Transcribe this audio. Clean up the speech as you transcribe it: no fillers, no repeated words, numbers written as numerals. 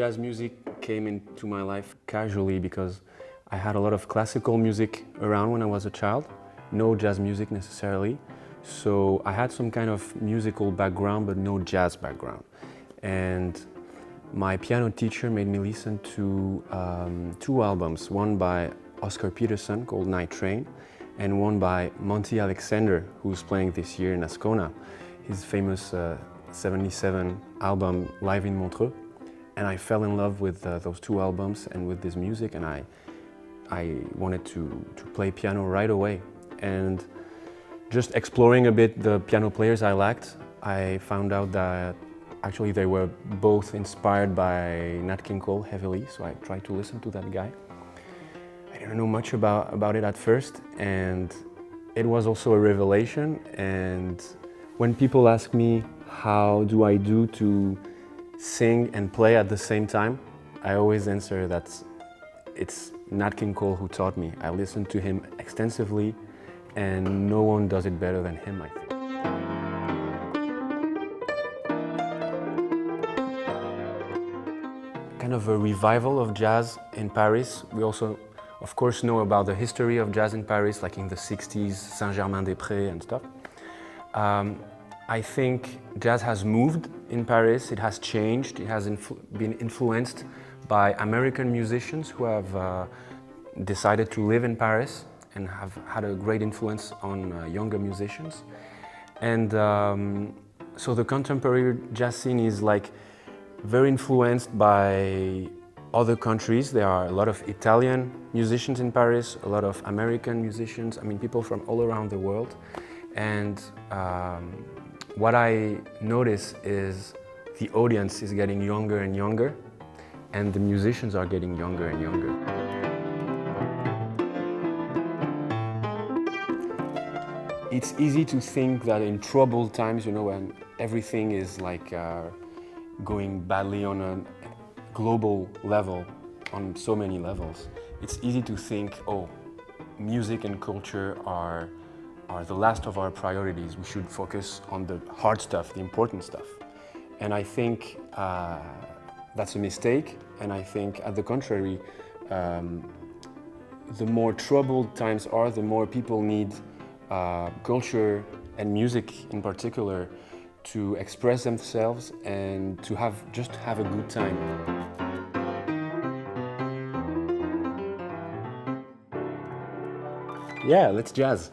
jazz music came into my life casually because I had a lot of classical music around when I was a child, no jazz music necessarily. So I had some kind of musical background but no jazz background. And my piano teacher made me listen to two albums, one by Oscar Peterson called Night Train and one by Monty Alexander, who's playing this year in Ascona, his famous 77 album Live in Montreux. And I fell in love with those two albums and with this music, and I wanted to play piano right away. And just exploring a bit the piano players I liked, I found out that actually they were both inspired by Nat King Cole heavily, so I tried to listen to that guy. I didn't know much about it at first, and it was also a revelation. And when people ask me how do I do to sing and play at the same time, I always answer that it's Nat King Cole who taught me. I listened to him extensively, and no one does it better than him, I think. Kind of a revival of jazz in Paris. We also, of course, know about the history of jazz in Paris, like in the 60s, Saint-Germain-des-Prés and stuff. I think jazz has moved in Paris, it has changed, it has been influenced by American musicians who have decided to live in Paris and have had a great influence on younger musicians. And so the contemporary jazz scene is like very influenced by other countries. There are a lot of Italian musicians in Paris, a lot of American musicians, I mean people from all around the world. And what I notice is the audience is getting younger and younger, and the musicians are getting younger and younger. It's easy to think that in troubled times, you know, when everything is like going badly on a global level, on so many levels, it's easy to think, oh, music and culture are the last of our priorities. We should focus on the hard stuff, the important stuff. And I think that's a mistake. And I think, at the contrary, the more troubled times are, the more people need culture and music in particular to express themselves and to just have a good time. Yeah, let's jazz.